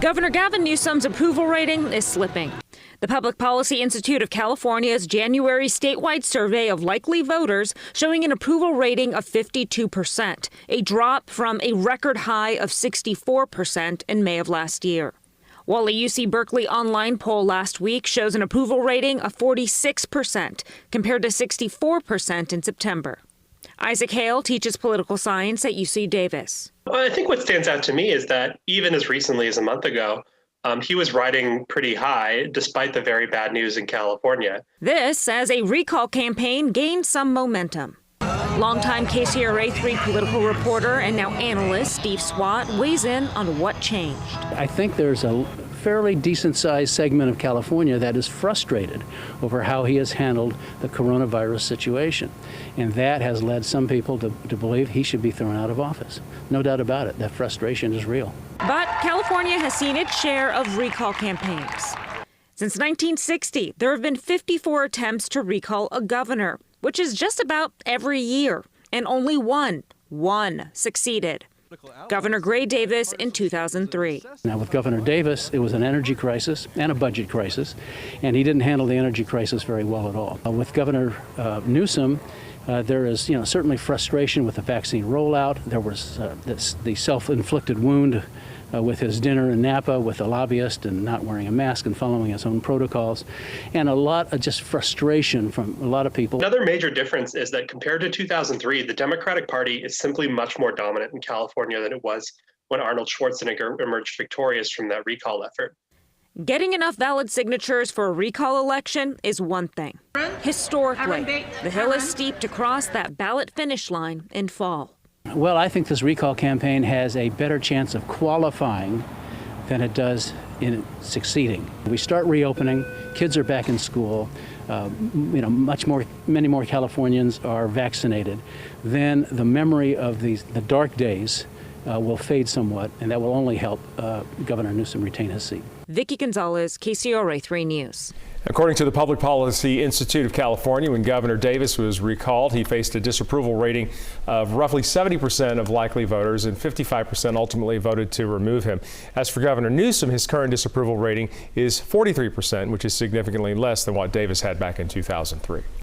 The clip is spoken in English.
Governor Gavin Newsom's approval rating is slipping. The Public Policy Institute of California's January statewide survey of likely voters showing an approval rating of 52%, a drop from a record high of 64% in May of last year. While a UC Berkeley online poll last week shows an approval rating of 46% compared to 64% in September. Isaac Hale teaches political science at UC Davis. Well, I think what stands out to me is that even as recently as a month ago, he was riding pretty high despite the very bad news in California. This as a recall campaign gained some momentum. Longtime KCRA 3 political reporter and now analyst Steve Swat weighs in on what changed. I think there's a fairly decent-sized segment of California that is frustrated over how he has handled the coronavirus situation. And that has led some people to believe he should be thrown out of office. No doubt about it, that frustration is real. But California has seen its share of recall campaigns. Since 1960, there have been 54 attempts to recall a governor, which is just about every year, and only one succeeded. Governor Gray Davis in 2003. Now with Governor Davis, it was an energy crisis and a budget crisis, and he didn't handle the energy crisis very well at all. With Governor Newsom, there is certainly frustration with the vaccine rollout. There was the self-inflicted wound with his dinner in Napa with a lobbyist and not wearing a mask and following his own protocols, and a lot of just frustration from a lot of people. Another major difference is that compared to 2003, the Democratic Party is simply much more dominant in California than it was when Arnold Schwarzenegger emerged victorious from that recall effort. Getting enough valid signatures for a recall election is one thing. Historically, the hill is steep to cross that ballot finish line in fall. Well, I think this recall campaign has a better chance of qualifying than it does in succeeding. We start reopening, kids are back in school, many more Californians are vaccinated. Then the memory of the dark days will fade somewhat, and that will only help Governor Newsom retain his seat. Vicki Gonzalez, KCRA 3 News. According to the Public Policy Institute of California, when Governor Davis was recalled, he faced a disapproval rating of roughly 70% of likely voters, and 55% ultimately voted to remove him. As for Governor Newsom, his current disapproval rating is 43%, which is significantly less than what Davis had back in 2003.